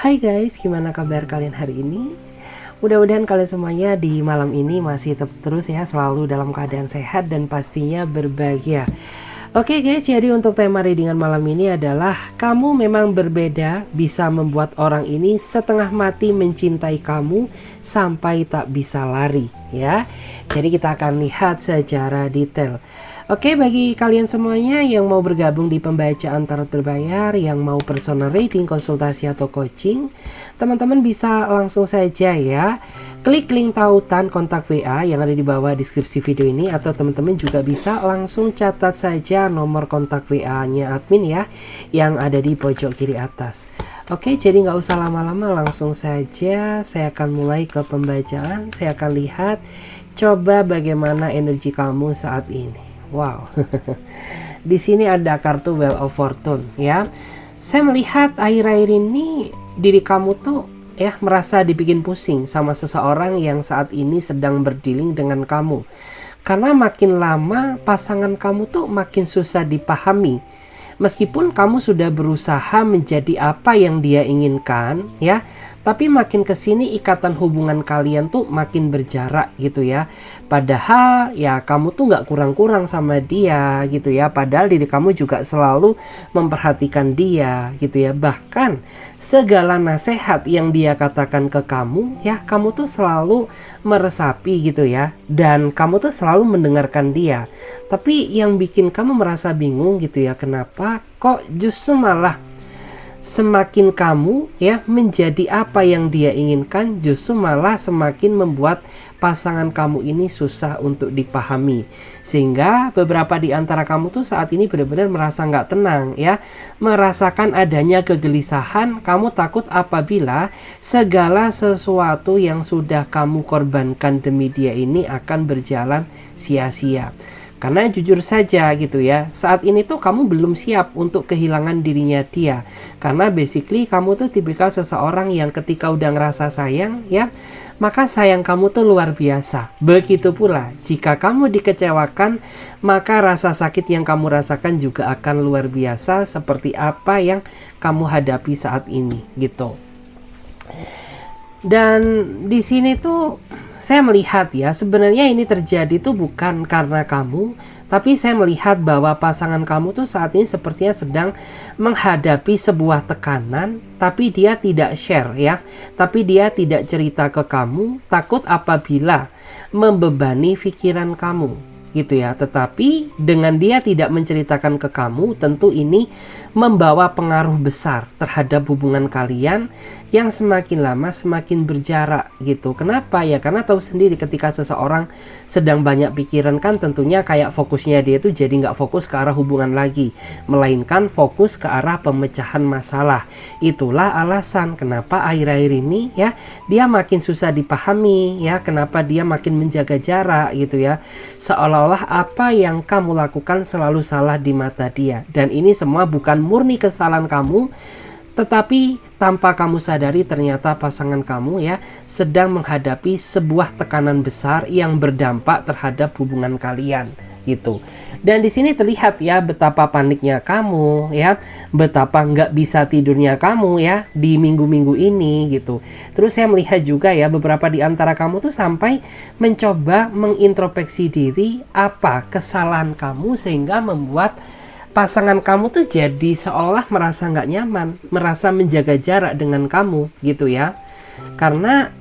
Hai guys, gimana kabar kalian hari ini? Mudah-mudahan kalian semuanya di malam ini masih tetap terus ya, selalu dalam keadaan sehat dan pastinya berbahagia. Oke guys, jadi untuk tema readingan malam ini adalah kamu memang berbeda, bisa membuat orang ini setengah mati mencintai kamu sampai tak bisa lari ya. Jadi kita akan lihat secara detail. Oke, bagi kalian semuanya yang mau bergabung di pembacaan tarot berbayar, yang mau personal reading, konsultasi atau coaching, teman-teman bisa langsung saja ya klik link tautan kontak WA yang ada di bawah deskripsi video ini, atau teman-teman juga bisa langsung catat saja nomor kontak WA-nya admin ya yang ada di pojok kiri atas. Oke, jadi nggak usah lama-lama, langsung saja saya akan mulai ke pembacaan. Saya akan lihat coba bagaimana energi kamu saat ini. Wow, di sini ada kartu Wheel of Fortune ya. Saya melihat akhir-akhir ini diri kamu tuh ya merasa dibikin pusing sama seseorang yang saat ini sedang berdealing dengan kamu. Karena makin lama pasangan kamu tuh makin susah dipahami. Meskipun kamu sudah berusaha menjadi apa yang dia inginkan ya, tapi makin kesini ikatan hubungan kalian tuh makin berjarak gitu ya. Padahal ya kamu tuh nggak kurang-kurang sama dia gitu ya. Padahal diri kamu juga selalu memperhatikan dia gitu ya. Bahkan segala nasihat yang dia katakan ke kamu ya, kamu tuh selalu meresapi gitu ya. Dan kamu tuh selalu mendengarkan dia. Tapi yang bikin kamu merasa bingung gitu ya, kenapa kok justru malah semakin kamu ya menjadi apa yang dia inginkan, justru malah semakin membuat pasangan kamu ini susah untuk dipahami. Sehingga beberapa di antara kamu tuh saat ini benar-benar merasa nggak tenang ya, merasakan adanya kegelisahan. Kamu takut apabila segala sesuatu yang sudah kamu korbankan demi dia ini akan berjalan sia-sia. Karena jujur saja gitu ya, saat ini tuh kamu belum siap untuk kehilangan dirinya dia. Karena basically kamu tuh tipikal seseorang yang ketika udah ngerasa sayang ya, maka sayang kamu tuh luar biasa. Begitu pula jika kamu dikecewakan, maka rasa sakit yang kamu rasakan juga akan luar biasa, seperti apa yang kamu hadapi saat ini gitu. Dan di sini tuh saya melihat ya, sebenarnya ini terjadi tuh bukan karena kamu, tapi saya melihat bahwa pasangan kamu tuh saat ini sepertinya sedang menghadapi sebuah tekanan, tapi dia tidak share ya, tapi dia tidak cerita ke kamu, takut apabila membebani pikiran kamu gitu ya. Tetapi dengan dia tidak menceritakan ke kamu, tentu ini membawa pengaruh besar terhadap hubungan kalian yang semakin lama semakin berjarak gitu. Kenapa ya? Karena tahu sendiri ketika seseorang sedang banyak pikiran kan tentunya kayak fokusnya dia tuh jadi nggak fokus ke arah hubungan lagi, melainkan fokus ke arah pemecahan masalah. Itulah alasan kenapa akhir-akhir ini ya dia makin susah dipahami ya, kenapa dia makin menjaga jarak gitu ya. Seolah-olah apa yang kamu lakukan selalu salah di mata dia. Dan ini semua bukan murni kesalahan kamu, tetapi tanpa kamu sadari ternyata pasangan kamu ya sedang menghadapi sebuah tekanan besar yang berdampak terhadap hubungan kalian gitu. Dan di sini terlihat ya betapa paniknya kamu ya, betapa nggak bisa tidurnya kamu ya di minggu-minggu ini gitu. Terus saya melihat juga ya beberapa di antara kamu tuh sampai mencoba mengintrospeksi diri, apa kesalahan kamu sehingga membuat pasangan kamu tuh jadi seolah merasa nggak nyaman, merasa menjaga jarak dengan kamu gitu ya. Karena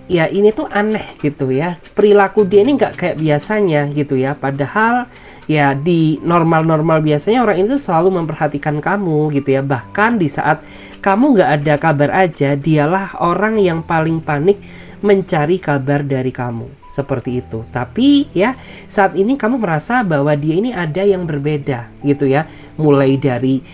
ya ini tuh aneh gitu ya, perilaku dia ini nggak kayak biasanya gitu ya. Padahal ya di normal-normal biasanya orang itu selalu memperhatikan kamu gitu ya. Bahkan di saat kamu nggak ada kabar aja, dialah orang yang paling panik mencari kabar dari kamu. Seperti itu. Tapi ya saat ini kamu merasa bahwa dia ini ada yang berbeda gitu ya. Mulai dari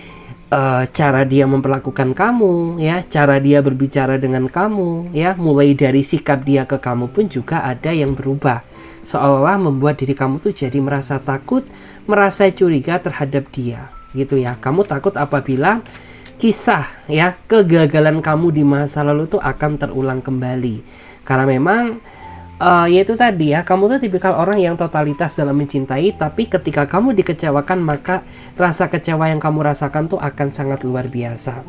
cara dia memperlakukan kamu ya, cara dia berbicara dengan kamu ya, mulai dari sikap dia ke kamu pun juga ada yang berubah. Seolah membuat diri kamu tuh jadi merasa takut, merasa curiga terhadap dia gitu ya. Kamu takut apabila kisah ya kegagalan kamu di masa lalu tuh akan terulang kembali. Karena memang yaitu tadi ya, kamu tuh tipikal orang yang totalitas dalam mencintai, tapi ketika kamu dikecewakan maka rasa kecewa yang kamu rasakan tuh akan sangat luar biasa.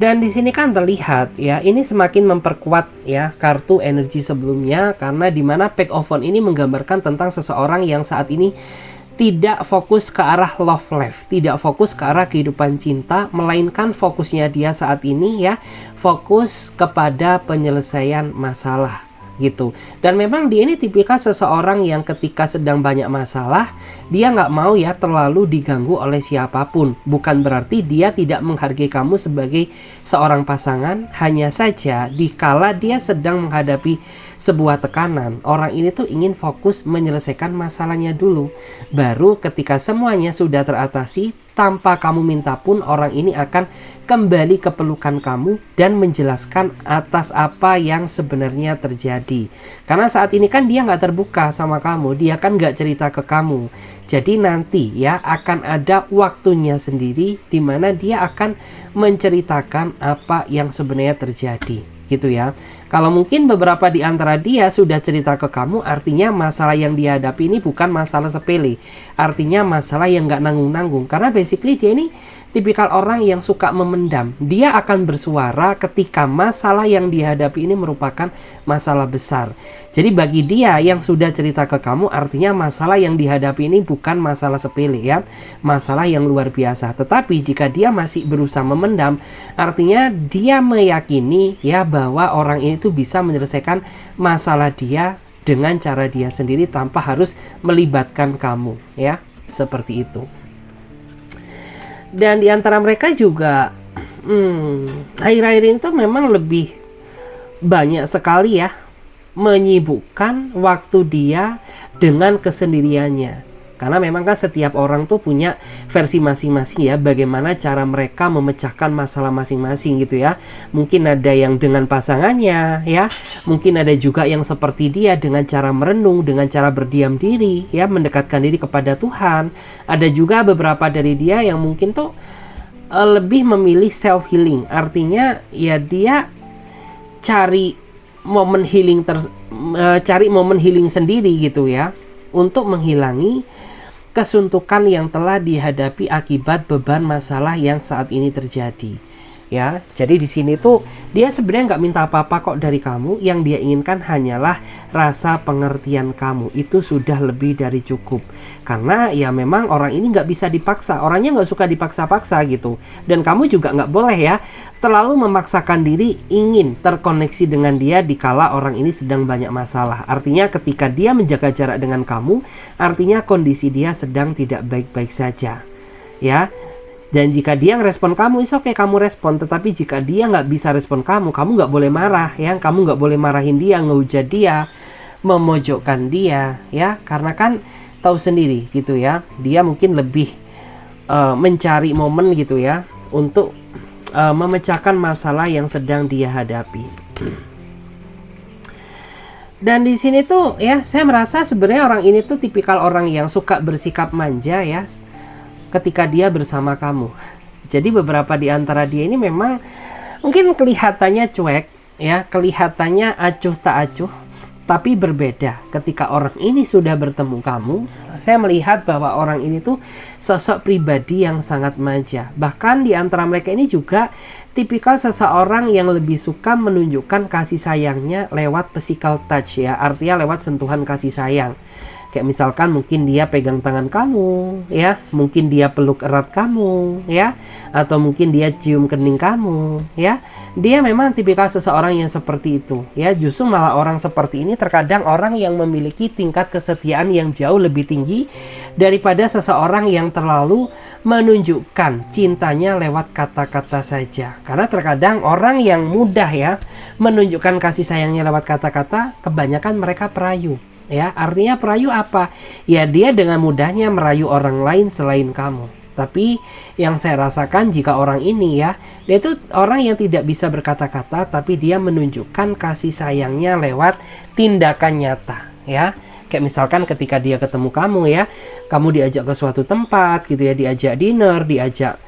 Dan di sini kan terlihat ya, ini semakin memperkuat ya kartu energi sebelumnya, karena dimana Pack of Wands ini menggambarkan tentang seseorang yang saat ini tidak fokus ke arah love life, tidak fokus ke arah kehidupan cinta, melainkan fokusnya dia saat ini ya fokus kepada penyelesaian masalah gitu. Dan memang dia ini tipikal seseorang yang ketika sedang banyak masalah, dia nggak mau ya terlalu diganggu oleh siapapun. Bukan berarti dia tidak menghargai kamu sebagai seorang pasangan, hanya saja dikala dia sedang menghadapi sebuah tekanan, orang ini tuh ingin fokus menyelesaikan masalahnya dulu. Baru ketika semuanya sudah teratasi, tanpa kamu minta pun orang ini akan kembali ke pelukan kamu dan menjelaskan atas apa yang sebenarnya terjadi. Karena saat ini kan dia nggak terbuka sama kamu, dia kan nggak cerita ke kamu. Jadi nanti ya akan ada waktunya sendiri di mana dia akan menceritakan apa yang sebenarnya terjadi, gitu ya. Kalau mungkin beberapa di antara dia sudah cerita ke kamu, artinya masalah yang dihadapi ini bukan masalah sepele. Artinya masalah yang nggak nanggung-nanggung. Karena basically dia ini tipikal orang yang suka memendam. Dia akan bersuara ketika masalah yang dihadapi ini merupakan masalah besar. Jadi bagi dia yang sudah cerita ke kamu, artinya masalah yang dihadapi ini bukan masalah sepele ya. Masalah yang luar biasa. Tetapi jika dia masih berusaha memendam, artinya dia meyakini ya bahwa orang ini tuh bisa menyelesaikan masalah dia dengan cara dia sendiri tanpa harus melibatkan kamu ya. Seperti itu. Dan di antara mereka juga akhir-akhir ini tuh memang lebih banyak sekali ya menyibukkan waktu dia dengan kesendiriannya. Karena memang kan setiap orang tuh punya versi masing-masing ya, bagaimana cara mereka memecahkan masalah masing-masing gitu ya. Mungkin ada yang dengan pasangannya ya, mungkin ada juga yang seperti dia dengan cara merenung, dengan cara berdiam diri ya, mendekatkan diri kepada Tuhan. Ada juga beberapa dari dia yang mungkin tuh lebih memilih self healing. Artinya ya dia cari momen healing cari momen healing sendiri gitu ya, untuk menghilangi kesuntukan yang telah dihadapi akibat beban masalah yang saat ini terjadi ya. Jadi di sini tuh dia sebenarnya nggak minta apa-apa kok dari kamu, yang dia inginkan hanyalah rasa pengertian kamu. Itu sudah lebih dari cukup, karena ya memang orang ini nggak bisa dipaksa, orangnya nggak suka dipaksa-paksa gitu. Dan kamu juga nggak boleh ya terlalu memaksakan diri ingin terkoneksi dengan dia dikala orang ini sedang banyak masalah. Artinya ketika dia menjaga jarak dengan kamu, artinya kondisi dia sedang tidak baik-baik saja ya. Dan jika dia ngerespon kamu, is oke kamu respon. Tetapi jika dia nggak bisa respon kamu nggak boleh marah ya. Kamu nggak boleh marahin dia, ngehujat dia, memojokkan dia ya. Karena kan tahu sendiri gitu ya, dia mungkin lebih mencari momen gitu ya untuk memecahkan masalah yang sedang dia hadapi. Dan di sini tuh ya, saya merasa sebenarnya orang ini tuh tipikal orang yang suka bersikap manja ya ketika dia bersama kamu. Jadi beberapa di antara dia ini memang mungkin kelihatannya cuek ya, kelihatannya acuh tak acuh, tapi berbeda ketika orang ini sudah bertemu kamu. Saya melihat bahwa orang ini tuh sosok pribadi yang sangat manja. Bahkan di antara mereka ini juga tipikal seseorang yang lebih suka menunjukkan kasih sayangnya lewat physical touch ya, artinya lewat sentuhan kasih sayang. Kayak misalkan mungkin dia pegang tangan kamu ya, mungkin dia peluk erat kamu ya, atau mungkin dia cium kening kamu ya. Dia memang tipikal seseorang yang seperti itu ya. Justru malah orang seperti ini terkadang orang yang memiliki tingkat kesetiaan yang jauh lebih tinggi daripada seseorang yang terlalu menunjukkan cintanya lewat kata-kata saja. Karena terkadang orang yang mudah ya menunjukkan kasih sayangnya lewat kata-kata, kebanyakan mereka perayu ya. Artinya perayu apa? Ya dia dengan mudahnya merayu orang lain selain kamu. Tapi yang saya rasakan jika orang ini ya, dia itu orang yang tidak bisa berkata-kata, tapi dia menunjukkan kasih sayangnya lewat tindakan nyata ya. Kayak misalkan ketika dia ketemu kamu ya, kamu diajak ke suatu tempat gitu ya, diajak dinner, diajak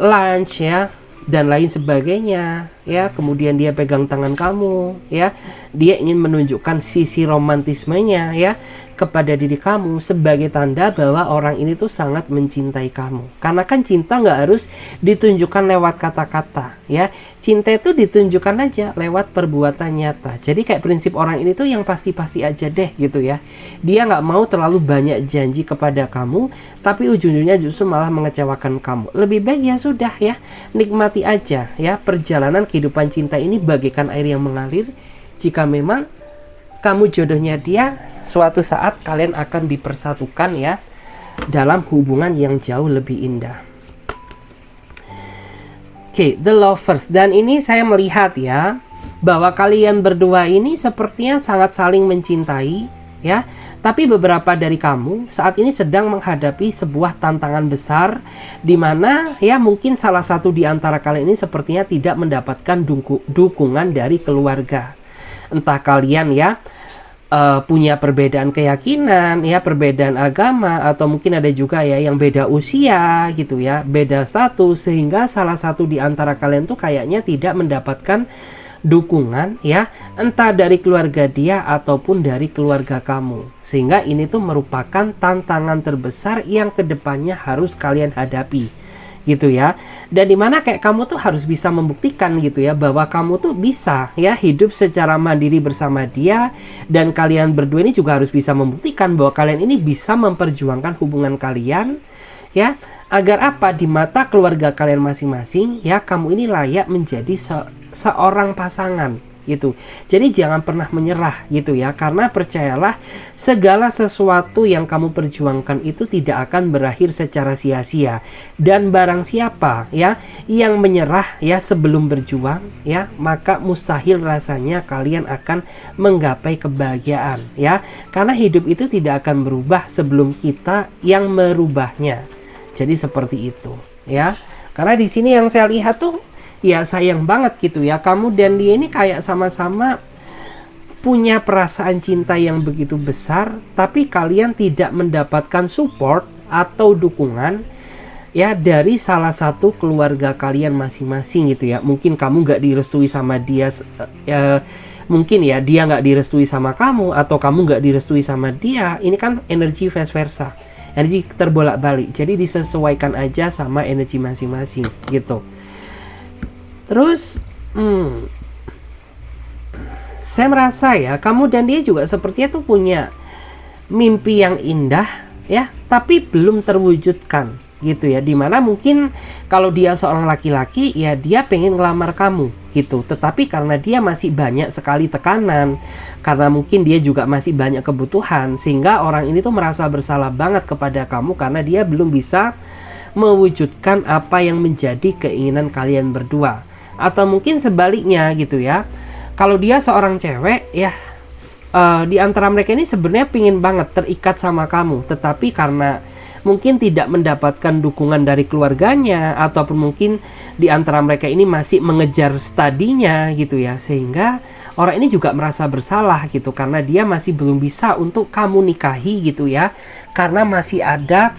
lunch ya, dan lain sebagainya ya, kemudian dia pegang tangan kamu, ya, dia ingin menunjukkan sisi romantismenya, ya, kepada diri kamu sebagai tanda bahwa orang ini tuh sangat mencintai kamu. Karena kan cinta nggak harus ditunjukkan lewat kata-kata, ya, cinta itu ditunjukkan aja lewat perbuatan nyata. Jadi kayak prinsip orang ini tuh yang pasti-pasti aja deh gitu ya. Dia nggak mau terlalu banyak janji kepada kamu, tapi ujung-ujungnya justru malah mengecewakan kamu. Lebih baik ya sudah ya, nikmati aja ya perjalanan kehidupan cinta ini bagaikan air yang mengalir. Jika memang kamu jodohnya dia, suatu saat kalian akan dipersatukan ya dalam hubungan yang jauh lebih indah. Oke, The Lovers. Dan ini saya melihat ya bahwa kalian berdua ini sepertinya sangat saling mencintai ya. Tapi beberapa dari kamu saat ini sedang menghadapi sebuah tantangan besar di mana ya mungkin salah satu di antara kalian ini sepertinya tidak mendapatkan dukungan dari keluarga. Entah kalian ya punya perbedaan keyakinan, ya perbedaan agama, atau mungkin ada juga ya yang beda usia gitu ya, beda status, sehingga salah satu di antara kalian tuh kayaknya tidak mendapatkan dukungan ya, entah dari keluarga dia ataupun dari keluarga kamu. Sehingga ini tuh merupakan tantangan terbesar yang kedepannya harus kalian hadapi gitu ya. Dan dimana kayak kamu tuh harus bisa membuktikan gitu ya bahwa kamu tuh bisa ya hidup secara mandiri bersama dia, dan kalian berdua ini juga harus bisa membuktikan bahwa kalian ini bisa memperjuangkan hubungan kalian ya, agar apa, di mata keluarga kalian masing-masing ya kamu ini layak menjadi seorang pasangan gitu. Jadi jangan pernah menyerah gitu ya, karena percayalah segala sesuatu yang kamu perjuangkan itu tidak akan berakhir secara sia-sia. Dan barang siapa ya yang menyerah ya sebelum berjuang ya, maka mustahil rasanya kalian akan menggapai kebahagiaan ya, karena hidup itu tidak akan berubah sebelum kita yang merubahnya. Jadi seperti itu ya. Karena di sini yang saya lihat tuh ya sayang banget gitu ya, kamu dan dia ini kayak sama-sama punya perasaan cinta yang begitu besar, tapi kalian tidak mendapatkan support atau dukungan ya dari salah satu keluarga kalian masing-masing gitu ya. Mungkin kamu nggak direstui sama dia, mungkin ya dia nggak direstui sama kamu, atau kamu nggak direstui sama dia. Ini kan energi vice versa, energi terbolak-balik. Jadi disesuaikan aja sama energi masing-masing gitu. Terus saya merasa ya kamu dan dia juga sepertinya tuh punya mimpi yang indah ya, tapi belum terwujudkan gitu ya. Dimana mungkin kalau dia seorang laki-laki ya dia pengen ngelamar kamu gitu, tetapi karena dia masih banyak sekali tekanan, karena mungkin dia juga masih banyak kebutuhan, sehingga orang ini tuh merasa bersalah banget kepada kamu karena dia belum bisa mewujudkan apa yang menjadi keinginan kalian berdua. Atau mungkin sebaliknya gitu ya, kalau dia seorang cewek ya, di antara mereka ini sebenarnya pingin banget terikat sama kamu, tetapi karena mungkin tidak mendapatkan dukungan dari keluarganya, ataupun mungkin di antara mereka ini masih mengejar studinya gitu ya, sehingga orang ini juga merasa bersalah gitu karena dia masih belum bisa untuk kamu nikahi gitu ya, karena masih ada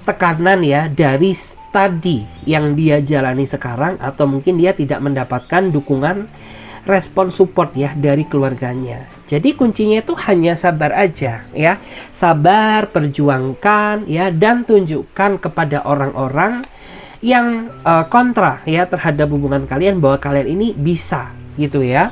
tekanan ya dari studi yang dia jalani sekarang, atau mungkin dia tidak mendapatkan dukungan, respon support ya dari keluarganya. Jadi kuncinya itu hanya sabar aja ya, sabar, perjuangkan ya, dan tunjukkan kepada orang-orang yang kontra ya terhadap hubungan kalian bahwa kalian ini bisa gitu ya.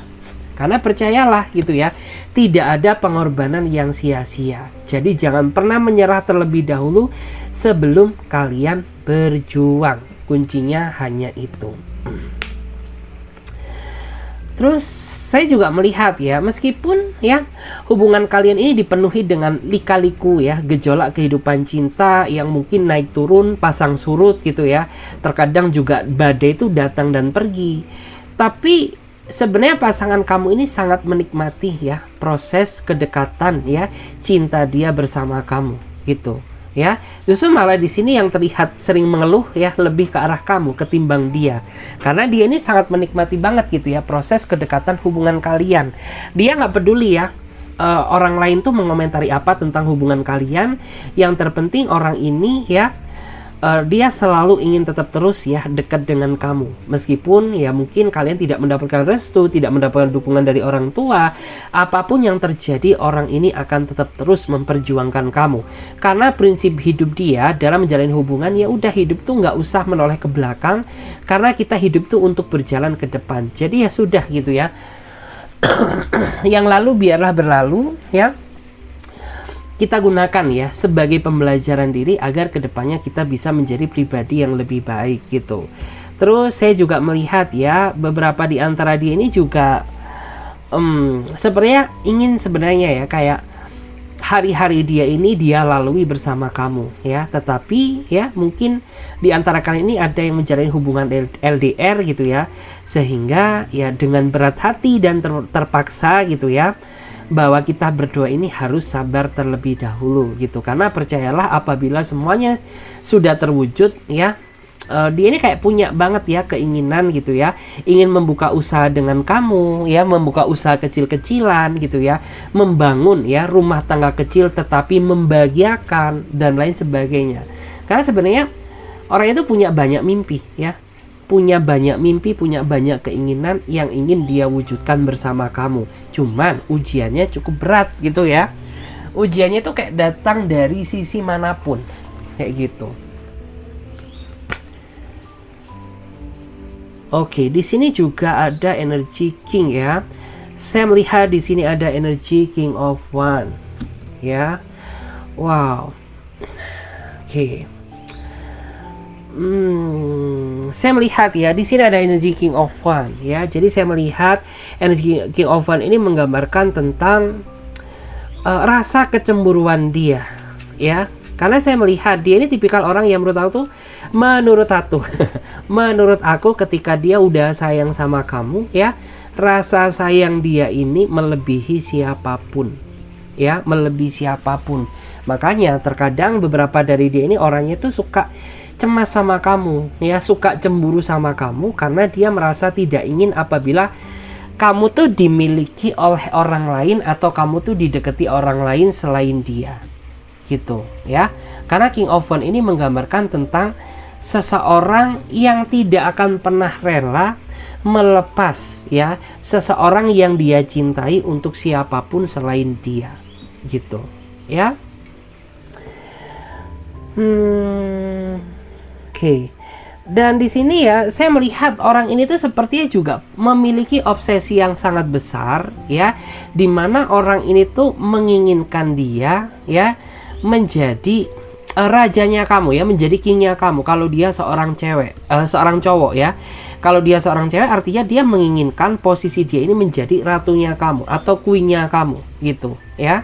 Karena percayalah gitu ya, tidak ada pengorbanan yang sia-sia. Jadi jangan pernah menyerah terlebih dahulu sebelum kalian berjuang. Kuncinya hanya itu. Terus saya juga melihat ya, meskipun ya hubungan kalian ini dipenuhi dengan lika-liku ya, gejolak kehidupan cinta yang mungkin naik turun, pasang surut gitu ya. Terkadang juga badai itu datang dan pergi. Tapi sebenarnya pasangan kamu ini sangat menikmati ya proses kedekatan ya, cinta dia bersama kamu gitu ya. Justru malah di sini yang terlihat sering mengeluh ya lebih ke arah kamu ketimbang dia, karena dia ini sangat menikmati banget gitu ya proses kedekatan hubungan kalian. Dia nggak peduli ya orang lain tuh mengomentari apa tentang hubungan kalian. Yang terpenting orang ini ya dia selalu ingin tetap terus ya dekat dengan kamu, meskipun ya mungkin kalian tidak mendapatkan restu, tidak mendapatkan dukungan dari orang tua. Apapun yang terjadi, orang ini akan tetap terus memperjuangkan kamu, karena prinsip hidup dia dalam menjalin hubungan, ya udah, hidup tuh nggak usah menoleh ke belakang, karena kita hidup tuh untuk berjalan ke depan. Jadi ya sudah gitu ya. Yang lalu biarlah berlalu ya. Kita gunakan ya sebagai pembelajaran diri agar kedepannya kita bisa menjadi pribadi yang lebih baik gitu. Terus saya juga melihat ya beberapa di antara dia ini juga sebenarnya ingin ya kayak hari-hari dia ini dia lalui bersama kamu ya. Tetapi ya mungkin di antara kalian ini ada yang menjalin hubungan LDR gitu ya, sehingga ya dengan berat hati dan terpaksa gitu ya, bahwa kita berdua ini harus sabar terlebih dahulu gitu. Karena percayalah, apabila semuanya sudah terwujud ya, dia ini kayak punya banget ya keinginan gitu ya, ingin membuka usaha dengan kamu ya, membuka usaha kecil-kecilan gitu ya, membangun ya rumah tangga kecil tetapi membahagiakan dan lain sebagainya. Karena sebenarnya orang itu punya banyak mimpi ya, punya banyak mimpi, punya banyak keinginan yang ingin dia wujudkan bersama kamu. Cuman ujiannya cukup berat gitu ya. Ujiannya tuh kayak datang dari sisi manapun, kayak gitu. Oke, di sini juga ada energi King ya. Saya melihat di sini ada energi King of One ya. Wow. Oke. Saya melihat ya di sini ada energi King of One ya. Jadi saya melihat energi King of One ini menggambarkan tentang rasa kecemburuan dia ya. Karena saya melihat dia ini tipikal orang yang menurut aku tuh, menurut aku ketika dia udah sayang sama kamu ya, rasa sayang dia ini melebihi siapapun ya, melebihi siapapun. Makanya terkadang beberapa dari dia ini orangnya tuh suka cemas sama kamu ya, suka cemburu sama kamu, karena dia merasa tidak ingin apabila kamu tuh dimiliki oleh orang lain atau kamu tuh didekati orang lain selain dia gitu ya. Karena King of One ini menggambarkan tentang seseorang yang tidak akan pernah rela melepas ya seseorang yang dia cintai untuk siapapun selain dia gitu ya. Oke. Dan di sini ya saya melihat orang ini tuh sepertinya juga memiliki obsesi yang sangat besar ya, dimana orang ini tuh menginginkan dia ya menjadi rajanya kamu ya, menjadi kingnya kamu. Kalau dia seorang cewek, seorang cowok ya, kalau dia seorang cewek artinya dia menginginkan posisi dia ini menjadi ratunya kamu atau queennya kamu gitu ya.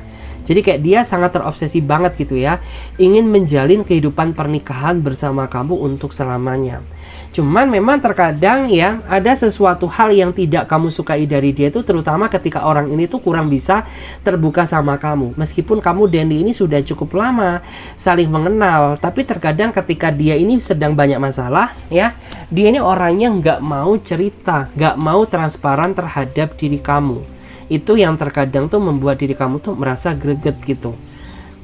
Jadi kayak dia sangat terobsesi banget gitu ya, ingin menjalin kehidupan pernikahan bersama kamu untuk selamanya. Cuman memang terkadang ya ada sesuatu hal yang tidak kamu sukai dari dia itu, terutama ketika orang ini tuh kurang bisa terbuka sama kamu. Meskipun kamu dan dia ini sudah cukup lama saling mengenal, tapi terkadang ketika dia ini sedang banyak masalah ya, dia ini orangnya nggak mau cerita, nggak mau transparan terhadap diri kamu. Itu yang terkadang tuh membuat diri kamu tuh merasa greget gitu.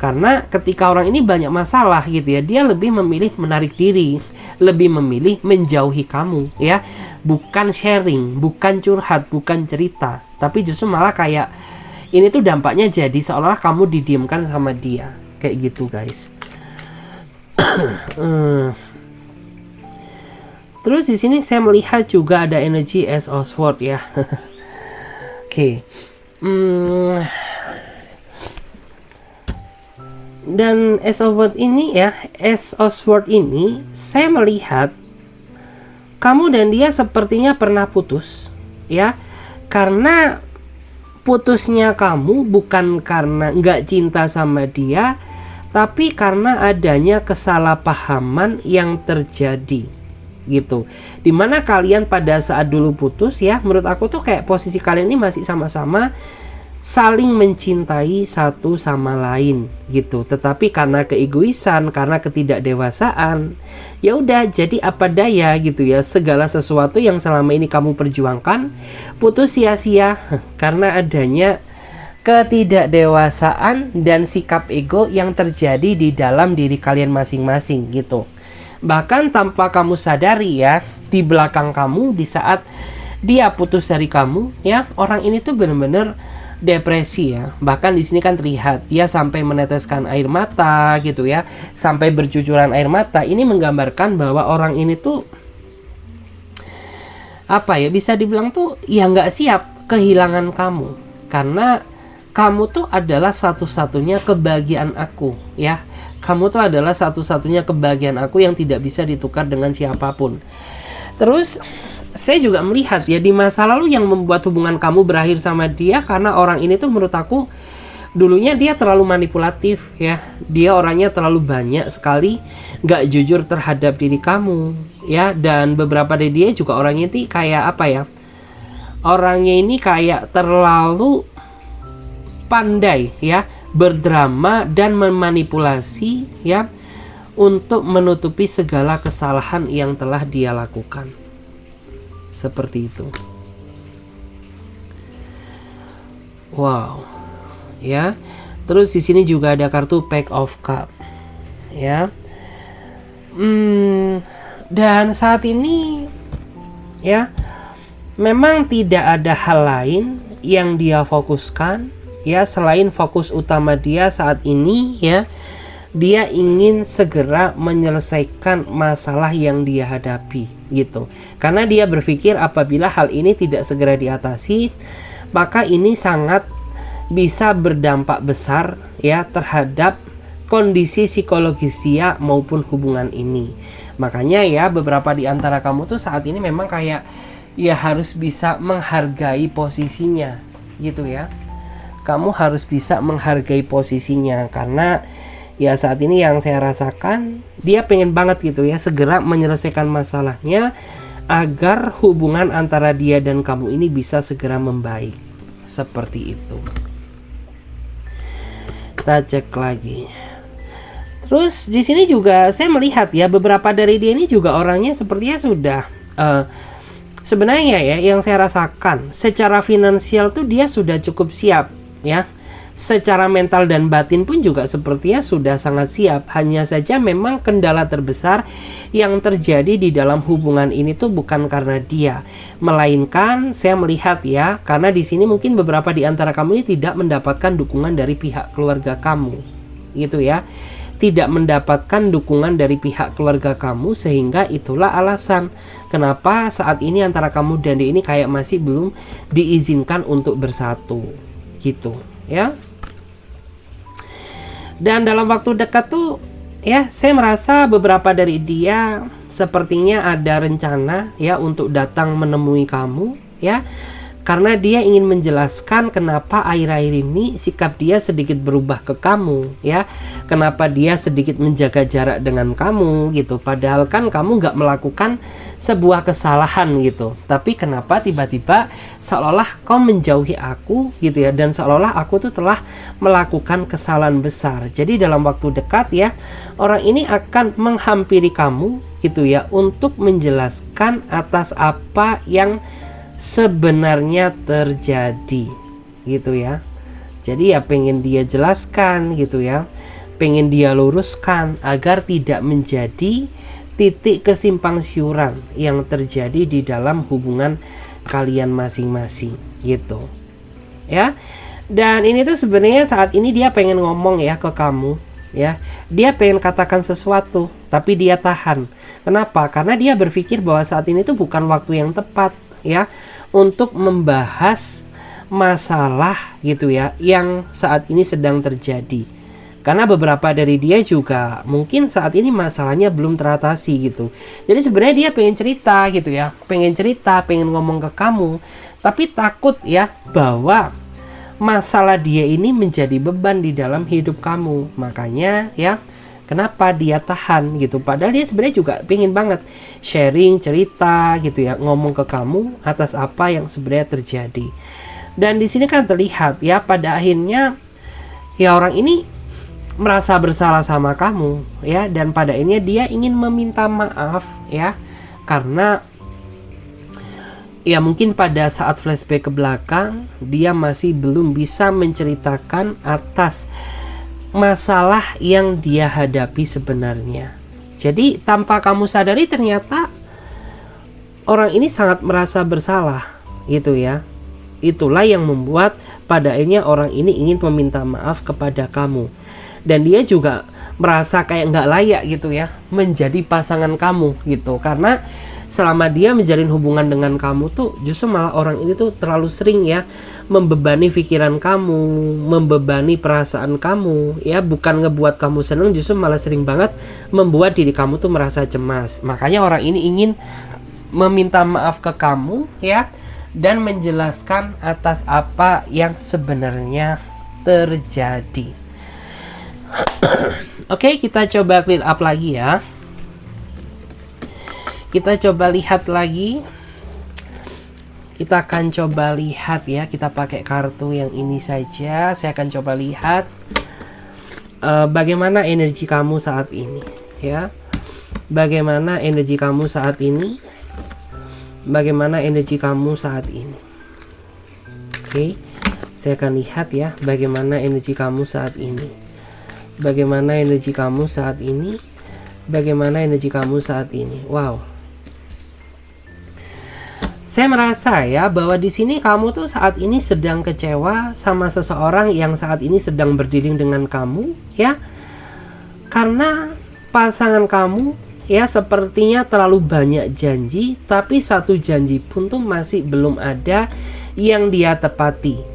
Karena ketika orang ini banyak masalah gitu ya, dia lebih memilih menarik diri, lebih memilih menjauhi kamu ya. Bukan sharing, bukan curhat, bukan cerita, tapi justru malah kayak ini tuh dampaknya jadi seolah kamu didiamkan sama dia. Kayak gitu guys. Terus di sini saya melihat juga ada energi Ace of Swords ya. Oke. Dan Ace of Swords ini ya, Ace of Swords ini saya melihat kamu dan dia sepertinya pernah putus ya. Karena putusnya kamu bukan karena nggak cinta sama dia, tapi karena adanya kesalahpahaman yang terjadi gitu. Dimana kalian pada saat dulu putus ya, menurut aku tuh kayak posisi kalian ini masih sama-sama saling mencintai satu sama lain gitu. Tetapi karena keegoisan, karena ketidakdewasaan, ya udah jadi apa daya gitu ya, segala sesuatu yang selama ini kamu perjuangkan putus sia-sia karena adanya ketidakdewasaan dan sikap ego yang terjadi di dalam diri kalian masing-masing gitu. Bahkan tanpa kamu sadari ya, di belakang kamu di saat dia putus dari kamu ya, orang ini tuh bener-bener depresi ya. Bahkan di sini kan terlihat dia sampai meneteskan air mata gitu ya, sampai bercucuran air mata. Ini menggambarkan bahwa orang ini tuh apa ya, bisa dibilang tuh ya nggak siap kehilangan kamu, karena kamu tuh adalah satu-satunya kebahagiaan aku ya. Kamu tuh adalah satu-satunya kebahagiaan aku yang tidak bisa ditukar dengan siapapun. Terus saya juga melihat ya, di masa lalu yang membuat hubungan kamu berakhir sama dia, karena orang ini tuh menurut aku dulunya dia terlalu manipulatif ya. Dia orangnya terlalu banyak sekali gak jujur terhadap diri kamu ya. Dan beberapa dari dia juga orangnya ini kayak apa ya, orangnya ini kayak terlalu pandai ya berdrama dan memanipulasi ya, untuk menutupi segala kesalahan yang telah dia lakukan. Seperti itu. Wow. Ya. Terus di sini juga ada kartu Pack of Cup. Ya. Dan saat ini ya, memang tidak ada hal lain yang dia fokuskan ya, selain fokus utama dia saat ini ya, dia ingin segera menyelesaikan masalah yang dia hadapi gitu. Karena dia berpikir apabila hal ini tidak segera diatasi, maka ini sangat bisa berdampak besar ya terhadap kondisi psikologis dia maupun hubungan ini. Makanya ya, beberapa di antara kamu tuh saat ini memang kayak ya harus bisa menghargai posisinya gitu ya. Kamu harus bisa menghargai posisinya, karena ya saat ini yang saya rasakan dia pengen banget gitu ya segera menyelesaikan masalahnya agar hubungan antara dia dan kamu ini bisa segera membaik. Seperti itu. Kita cek lagi. Terus di sini juga saya melihat ya, beberapa dari dia ini juga orangnya sepertinya sudah sebenarnya ya, yang saya rasakan secara finansial tuh dia sudah cukup siap ya. Secara mental dan batin pun juga sepertinya sudah sangat siap. Hanya saja memang kendala terbesar yang terjadi di dalam hubungan ini tuh bukan karena dia, melainkan saya melihat ya, karena di sini mungkin beberapa di antara kamu ini tidak mendapatkan dukungan dari pihak keluarga kamu gitu ya. Tidak mendapatkan dukungan dari pihak keluarga kamu, sehingga itulah alasan kenapa saat ini antara kamu dan dia ini kayak masih belum diizinkan untuk bersatu gitu ya. Dan dalam waktu dekat tuh ya, saya merasa beberapa dari dia sepertinya ada rencana ya untuk datang menemui kamu ya, karena dia ingin menjelaskan kenapa akhir-akhir ini sikap dia sedikit berubah ke kamu ya, kenapa dia sedikit menjaga jarak dengan kamu gitu, padahal kan kamu nggak melakukan sebuah kesalahan gitu, tapi kenapa tiba-tiba seolah-olah kau menjauhi aku gitu ya, dan seolah-olah aku tuh telah melakukan kesalahan besar. Jadi dalam waktu dekat ya, orang ini akan menghampiri kamu gitu ya, untuk menjelaskan atas apa yang sebenarnya terjadi gitu ya. Jadi ya pengen dia jelaskan gitu ya, pengen dia luruskan agar tidak menjadi titik kesimpang siuran yang terjadi di dalam hubungan kalian masing-masing gitu ya. Dan ini tuh sebenarnya saat ini dia pengen ngomong ya ke kamu ya, dia pengen katakan sesuatu tapi dia tahan. Kenapa? Karena dia berpikir bahwa saat ini tuh bukan waktu yang tepat ya untuk membahas masalah gitu ya yang saat ini sedang terjadi. Karena beberapa dari dia juga mungkin saat ini masalahnya belum teratasi gitu. Jadi sebenarnya dia pengen cerita gitu ya, pengen cerita, pengen ngomong ke kamu, tapi takut ya bahwa masalah dia ini menjadi beban di dalam hidup kamu. Makanya ya, kenapa dia tahan gitu, padahal dia sebenarnya juga pengen banget sharing, cerita gitu ya, ngomong ke kamu atas apa yang sebenarnya terjadi. Dan di sini kan terlihat ya, pada akhirnya ya orang ini merasa bersalah sama kamu ya, dan pada akhirnya dia ingin meminta maaf ya, karena ya mungkin pada saat flashback ke belakang dia masih belum bisa menceritakan atas masalah yang dia hadapi sebenarnya. Jadi tanpa kamu sadari ternyata orang ini sangat merasa bersalah gitu ya. Itulah yang membuat pada akhirnya orang ini ingin meminta maaf kepada kamu. Dan dia juga merasa kayak nggak layak gitu ya menjadi pasangan kamu gitu. Karena selama dia menjalin hubungan dengan kamu tuh justru malah orang ini tuh terlalu sering ya membebani pikiran kamu, membebani perasaan kamu ya, bukan ngebuat kamu seneng, justru malah sering banget membuat diri kamu tuh merasa cemas. Makanya orang ini ingin meminta maaf ke kamu ya, dan menjelaskan atas apa yang sebenarnya terjadi. Oke, kita coba clear up lagi ya. Kita coba lihat lagi. Kita akan coba lihat ya. Kita pakai kartu yang ini saja. Saya akan coba lihat bagaimana energi kamu saat ini ya. Bagaimana energi kamu saat ini? Bagaimana energi kamu saat ini? Oke, saya akan lihat ya bagaimana energi kamu saat ini. Bagaimana energi kamu saat ini? Bagaimana energi kamu saat ini? Wow. Saya merasa ya bahwa di sini kamu tuh saat ini sedang kecewa sama seseorang yang saat ini sedang berdiri dengan kamu ya. Karena pasangan kamu ya sepertinya terlalu banyak janji, tapi satu janji pun tuh masih belum ada yang dia tepati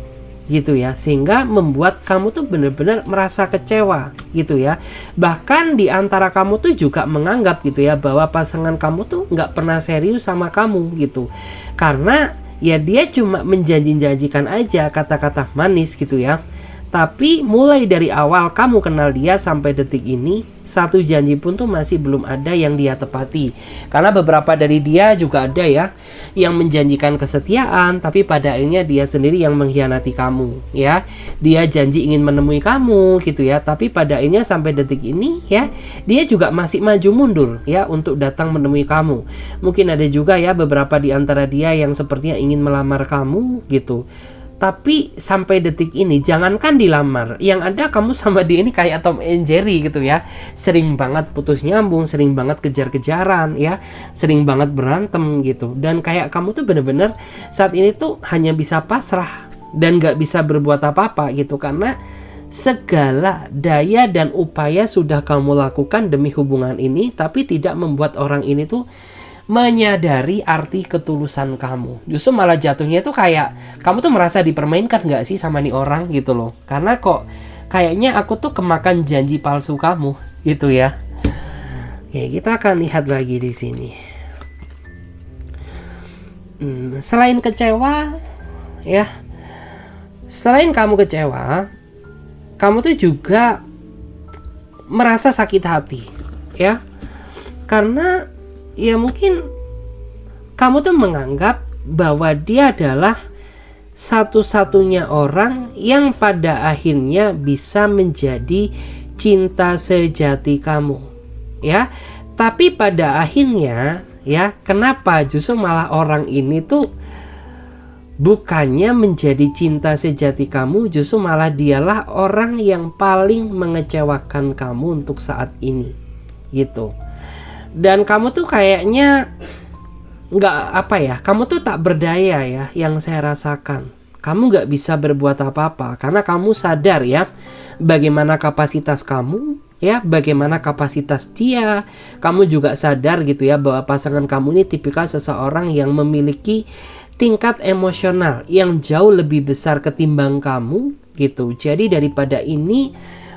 gitu ya, sehingga membuat kamu tuh benar-benar merasa kecewa gitu ya. Bahkan di antara kamu tuh juga menganggap gitu ya bahwa pasangan kamu tuh nggak pernah serius sama kamu gitu, karena ya dia cuma menjanji-janjikan aja kata-kata manis gitu ya. Tapi mulai dari awal kamu kenal dia sampai detik ini, satu janji pun tuh masih belum ada yang dia tepati. Karena beberapa dari dia juga ada ya yang menjanjikan kesetiaan, tapi pada akhirnya dia sendiri yang mengkhianati kamu ya. Dia janji ingin menemui kamu gitu ya, tapi pada akhirnya sampai detik ini ya dia juga masih maju mundur ya untuk datang menemui kamu. Mungkin ada juga ya beberapa di antara dia yang sepertinya ingin melamar kamu gitu. Tapi sampai detik ini jangankan dilamar, yang ada kamu sama dia ini kayak Tom and Jerry gitu ya. Sering banget putus nyambung, sering banget kejar-kejaran ya, sering banget berantem gitu. Dan kayak kamu tuh bener-bener saat ini tuh hanya bisa pasrah dan gak bisa berbuat apa-apa gitu. Karena segala daya dan upaya sudah kamu lakukan demi hubungan ini, tapi tidak membuat orang ini tuh menyadari arti ketulusan kamu. Justru malah jatuhnya itu kayak kamu tuh merasa dipermainkan gak sih sama nih orang gitu loh. Karena kok kayaknya aku tuh kemakan janji palsu kamu gitu ya. Oke, kita akan lihat lagi di sini. Selain kecewa ya, selain kamu kecewa, kamu tuh juga merasa sakit hati ya. Karena ya mungkin kamu tuh menganggap bahwa dia adalah satu-satunya orang yang pada akhirnya bisa menjadi cinta sejati kamu ya. Tapi pada akhirnya ya, kenapa justru malah orang ini tuh bukannya menjadi cinta sejati kamu, justru malah dialah orang yang paling mengecewakan kamu untuk saat ini gitu. Dan kamu tuh kayaknya nggak apa ya, kamu tuh tak berdaya ya, yang saya rasakan. Kamu nggak bisa berbuat apa-apa karena kamu sadar ya bagaimana kapasitas kamu ya, bagaimana kapasitas dia. Kamu juga sadar gitu ya bahwa pasangan kamu ini tipikal seseorang yang memiliki tingkat emosional yang jauh lebih besar ketimbang kamu gitu. Jadi daripada ini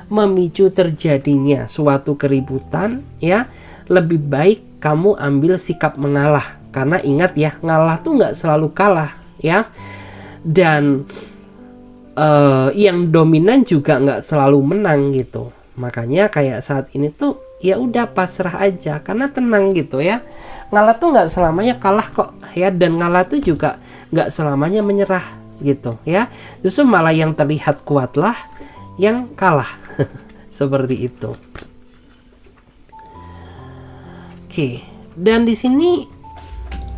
memicu terjadinya suatu keributan ya, lebih baik kamu ambil sikap mengalah. Karena ingat ya, ngalah tuh nggak selalu kalah ya. Dan yang dominan juga nggak selalu menang gitu. Makanya kayak saat ini tuh ya udah pasrah aja, karena tenang gitu ya. Ngalah tuh nggak selamanya kalah kok ya, dan ngalah tuh juga nggak selamanya menyerah gitu ya. Justru malah yang terlihat kuatlah yang kalah. Seperti itu. Oke, dan di sini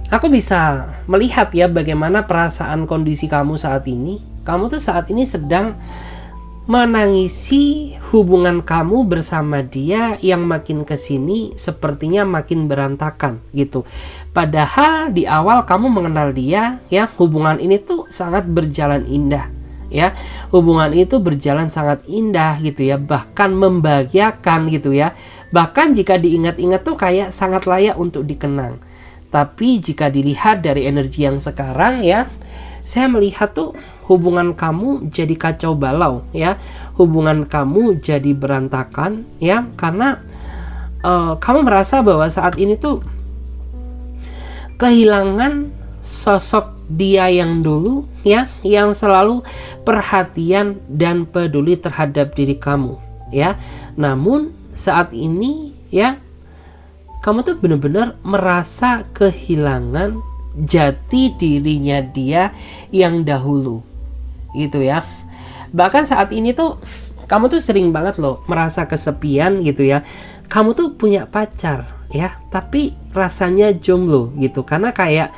aku bisa melihat ya bagaimana perasaan kondisi kamu saat ini. Kamu tuh saat ini sedang menangisi hubungan kamu bersama dia yang makin kesini sepertinya makin berantakan gitu. Padahal di awal kamu mengenal dia ya, hubungan ini tuh sangat berjalan indah ya. Hubungan itu berjalan sangat indah gitu ya, bahkan membahagiakan gitu ya. Bahkan jika diingat-ingat tuh kayak sangat layak untuk dikenang. Tapi jika dilihat dari energi yang sekarang ya, saya melihat tuh hubungan kamu jadi kacau balau ya, hubungan kamu jadi berantakan ya, karena kamu merasa bahwa saat ini tuh kehilangan sosok dia yang dulu ya, yang selalu perhatian dan peduli terhadap diri kamu ya. Namun saat ini ya, kamu tuh benar-benar merasa kehilangan jati dirinya dia yang dahulu gitu ya. Bahkan saat ini tuh kamu tuh sering banget loh merasa kesepian gitu ya. Kamu tuh punya pacar ya, tapi rasanya jomblo gitu, karena kayak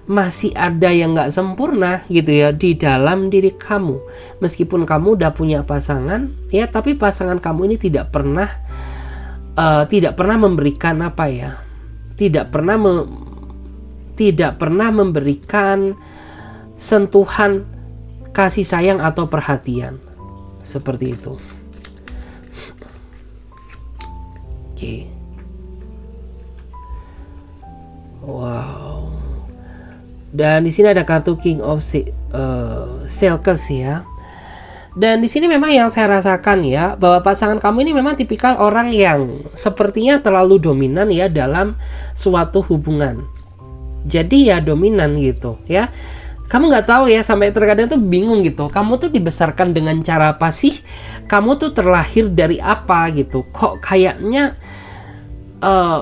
masih ada yang gak sempurna gitu ya di dalam diri kamu. Meskipun kamu udah punya pasangan ya, tapi pasangan kamu ini tidak pernah memberikan apa ya, tidak pernah memberikan sentuhan kasih sayang atau perhatian seperti itu. Oke. Wow. Dan di sini ada kartu King of Silkes ya. Dan di sini memang yang saya rasakan ya, bahwa pasangan kamu ini memang tipikal orang yang sepertinya terlalu dominan ya dalam suatu hubungan. Jadi ya dominan gitu ya. Kamu nggak tahu ya, sampai terkadang tuh bingung gitu. Kamu tuh dibesarkan dengan cara apa sih? Kamu tuh terlahir dari apa gitu? Kok kayaknya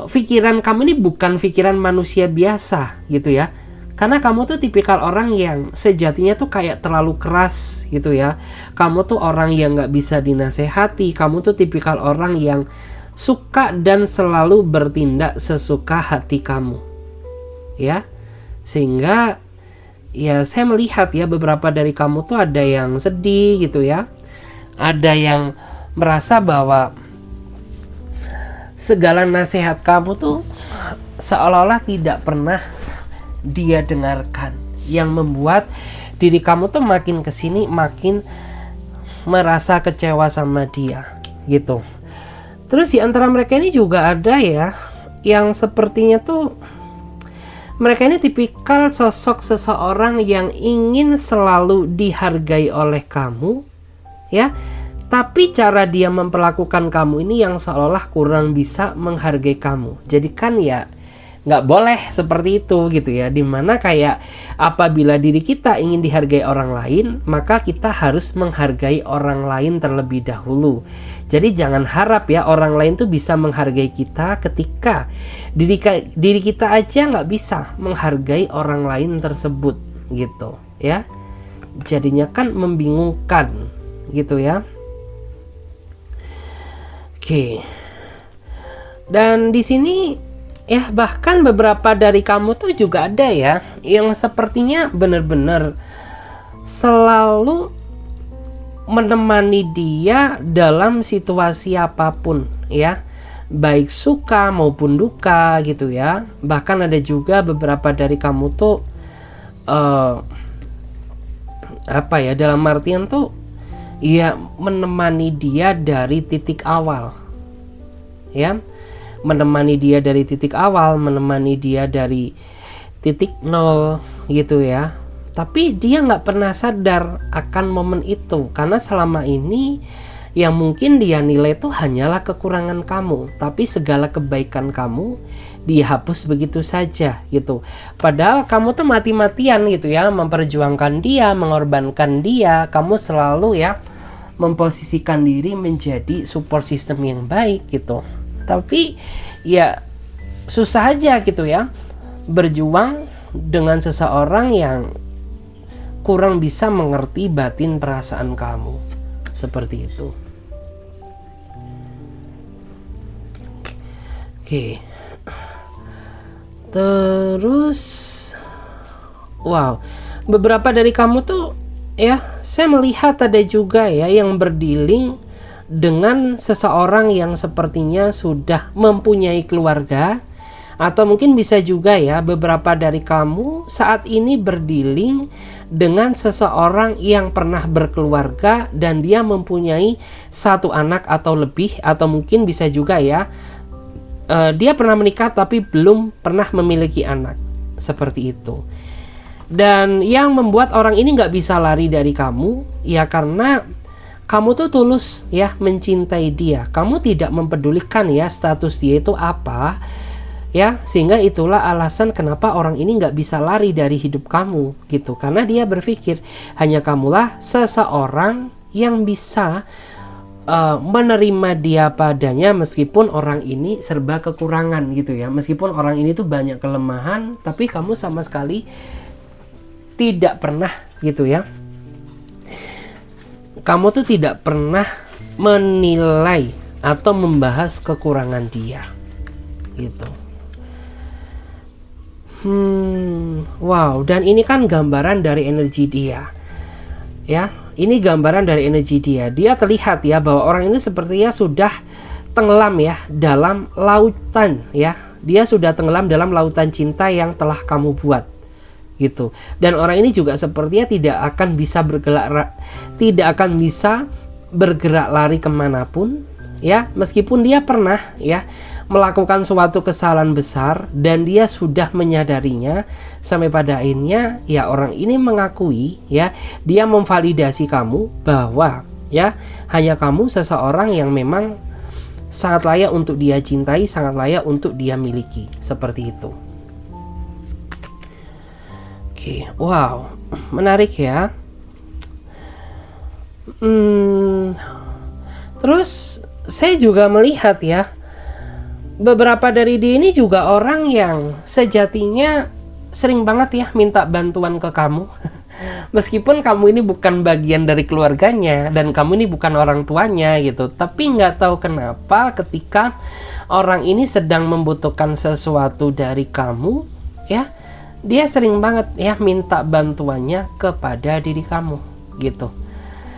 pikiran kamu ini bukan pikiran manusia biasa gitu ya. Karena kamu tuh tipikal orang yang sejatinya tuh kayak terlalu keras gitu ya. Kamu tuh orang yang nggak bisa dinasehati. Kamu tuh tipikal orang yang suka dan selalu bertindak sesuka hati kamu ya. Sehingga ya saya melihat ya, beberapa dari kamu tuh ada yang sedih gitu ya, ada yang merasa bahwa segala nasihat kamu tuh seolah-olah tidak pernah dia dengarkan, yang membuat diri kamu tuh makin kesini makin merasa kecewa sama dia gitu. Terus di antara mereka ini juga ada ya yang sepertinya tuh mereka ini tipikal sosok seseorang yang ingin selalu dihargai oleh kamu ya, tapi cara dia memperlakukan kamu ini yang seolah kurang bisa menghargai kamu. Jadi kan ya nggak boleh seperti itu gitu ya, dimana kayak apabila diri kita ingin dihargai orang lain, maka kita harus menghargai orang lain terlebih dahulu. Jadi jangan harap ya orang lain tuh bisa menghargai kita ketika diri kita aja nggak bisa menghargai orang lain tersebut gitu ya. Jadinya kan membingungkan gitu ya. Oke. Dan di sini ya, bahkan beberapa dari kamu tuh juga ada ya yang sepertinya benar-benar selalu menemani dia dalam situasi apapun ya, baik suka maupun duka gitu ya. Bahkan ada juga beberapa dari kamu tuh apa ya, dalam artian tuh ya menemani dia dari titik awal ya, menemani dia dari titik awal, menemani dia dari titik nol gitu ya. Tapi dia nggak pernah sadar akan momen itu, karena selama ini yang mungkin dia nilai itu hanyalah kekurangan kamu, tapi segala kebaikan kamu dihapus begitu saja gitu. Padahal kamu tuh mati-matian gitu ya memperjuangkan dia, mengorbankan dia. Kamu selalu ya memposisikan diri menjadi support system yang baik gitu. Tapi ya susah aja gitu ya berjuang dengan seseorang yang kurang bisa mengerti batin perasaan kamu. Seperti itu. Oke. Terus wow, beberapa dari kamu tuh ya, saya melihat ada juga ya yang berdealing dengan seseorang yang sepertinya sudah mempunyai keluarga, atau mungkin bisa juga ya beberapa dari kamu saat ini berdealing dengan seseorang yang pernah berkeluarga dan dia mempunyai satu anak atau lebih, atau mungkin bisa juga ya dia pernah menikah tapi belum pernah memiliki anak, seperti itu. Dan yang membuat orang ini nggak bisa lari dari kamu ya karena kamu tuh tulus ya mencintai dia. Kamu tidak mempedulikan ya status dia itu apa ya, sehingga itulah alasan kenapa orang ini nggak bisa lari dari hidup kamu gitu, karena dia berpikir hanya kamulah seseorang yang bisa menerima dia padanya, meskipun orang ini serba kekurangan gitu ya, meskipun orang ini tuh banyak kelemahan, tapi kamu sama sekali tidak pernah gitu ya, kamu tuh tidak pernah menilai atau membahas kekurangan dia gitu. Wow, dan ini kan gambaran dari energi dia ya, ini gambaran dari energi dia. Dia terlihat ya bahwa orang ini sepertinya sudah tenggelam ya dalam lautan ya, dia sudah tenggelam dalam lautan cinta yang telah kamu buat gitu. Dan orang ini juga sepertinya tidak akan bisa bergerak lari kemanapun ya, meskipun dia pernah ya melakukan suatu kesalahan besar dan dia sudah menyadarinya, sampai pada akhirnya ya orang ini mengakui ya, dia memvalidasi kamu bahwa ya hanya kamu seseorang yang memang sangat layak untuk dia cintai, sangat layak untuk dia miliki, seperti itu. Wow, menarik ya. Terus saya juga melihat ya, beberapa dari dia ini juga orang yang sejatinya sering banget ya minta bantuan ke kamu. Meskipun kamu ini bukan bagian dari keluarganya dan kamu ini bukan orang tuanya gitu, tapi nggak tahu kenapa ketika orang ini sedang membutuhkan sesuatu dari kamu ya, dia sering banget ya minta bantuannya kepada diri kamu gitu.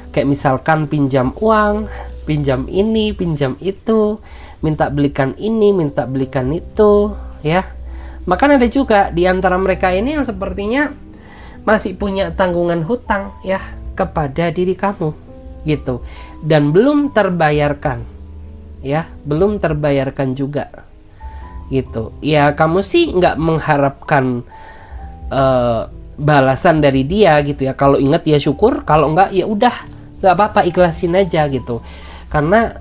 Kayak misalkan pinjam uang, pinjam ini, pinjam itu, minta belikan ini, minta belikan itu ya. Maka ada juga di antara mereka ini yang sepertinya masih punya tanggungan hutang ya kepada diri kamu gitu, dan belum terbayarkan ya, belum terbayarkan juga gitu. Ya kamu sih nggak mengharapkan balasan dari dia gitu ya. Kalau ingat ya syukur, kalau enggak ya udah nggak apa-apa, ikhlasin aja gitu. Karena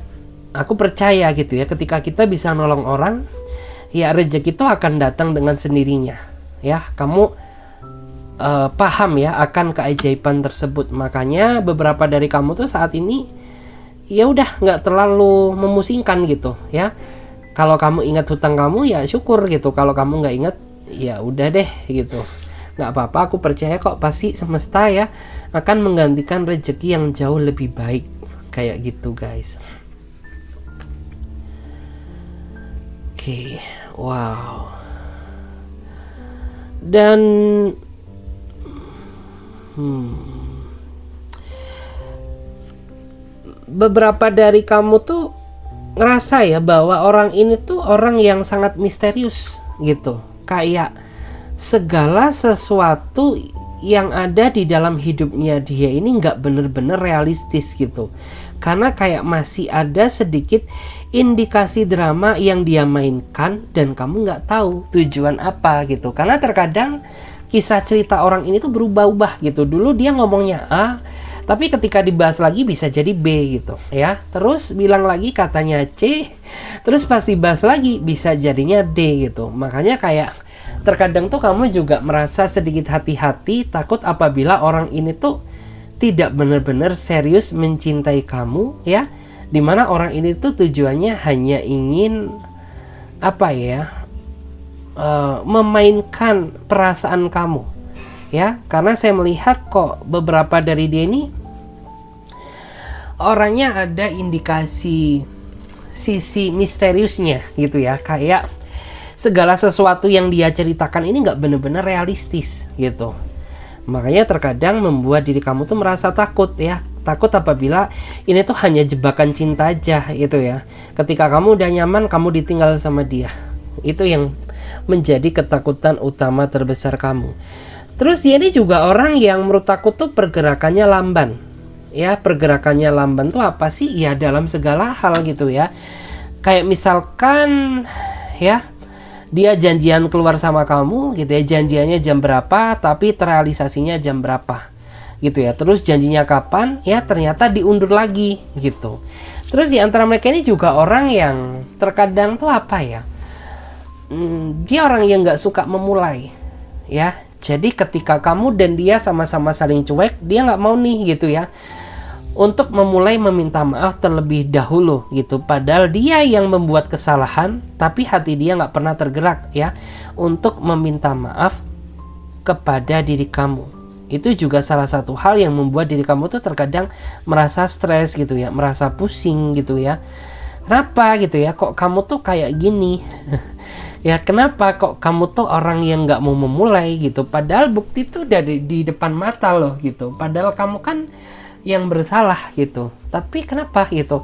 aku percaya gitu ya, ketika kita bisa nolong orang ya rezeki itu akan datang dengan sendirinya ya. Kamu paham ya akan keajaiban tersebut. Makanya beberapa dari kamu tuh saat ini ya udah nggak terlalu memusingkan gitu ya. Kalau kamu ingat hutang kamu ya syukur gitu, kalau kamu nggak ingat ya udah deh gitu, nggak apa-apa. Aku percaya kok pasti semesta ya akan menggantikan rezeki yang jauh lebih baik, kayak gitu guys. Oke, wow. Dan beberapa dari kamu tuh ngerasa ya bahwa orang ini tuh orang yang sangat misterius gitu. Kayak segala sesuatu yang ada di dalam hidupnya dia ini nggak bener-bener realistis gitu, karena kayak masih ada sedikit indikasi drama yang dia mainkan dan kamu nggak tahu tujuan apa gitu. Karena terkadang kisah cerita orang ini tuh berubah-ubah gitu. Dulu dia ngomongnya A, tapi ketika dibahas lagi bisa jadi B gitu ya. Terus bilang lagi katanya C, terus pas dibahas lagi bisa jadinya D gitu. Makanya kayak terkadang tuh kamu juga merasa sedikit hati-hati, takut apabila orang ini tuh tidak benar-benar serius mencintai kamu ya, dimana orang ini tuh tujuannya hanya ingin apa ya, memainkan perasaan kamu ya. Karena saya melihat kok beberapa dari dia ini orangnya ada indikasi sisi misteriusnya gitu ya, kayak segala sesuatu yang dia ceritakan ini nggak benar-benar realistis gitu. Makanya terkadang membuat diri kamu tuh merasa takut ya. Takut apabila ini tuh hanya jebakan cinta aja gitu ya. Ketika kamu udah nyaman, kamu ditinggal sama dia. Itu yang menjadi ketakutan utama terbesar kamu. Terus dia ini juga orang yang menurut aku tuh pergerakannya lamban. Ya, pergerakannya lamban tuh apa sih? Ya dalam segala hal gitu ya. Kayak misalkan ya, dia janjian keluar sama kamu gitu ya, janjiannya jam berapa tapi terrealisasinya jam berapa gitu ya. Terus janjinya kapan ya, ternyata diundur lagi gitu. Terus di antara mereka ini juga orang yang terkadang tuh apa ya, dia orang yang nggak suka memulai ya. Jadi ketika kamu dan dia sama-sama saling cuek, dia nggak mau nih gitu ya untuk memulai meminta maaf terlebih dahulu gitu. Padahal dia yang membuat kesalahan, tapi hati dia nggak pernah tergerak ya untuk meminta maaf kepada diri kamu. Itu juga salah satu hal yang membuat diri kamu tuh terkadang merasa stres gitu ya, merasa pusing gitu ya. Kenapa gitu ya, kok kamu tuh kayak gini? Ya kenapa kok kamu tuh orang yang nggak mau memulai gitu? Padahal bukti tuh dari di depan mata loh gitu. Padahal kamu kan yang bersalah gitu. Tapi kenapa gitu?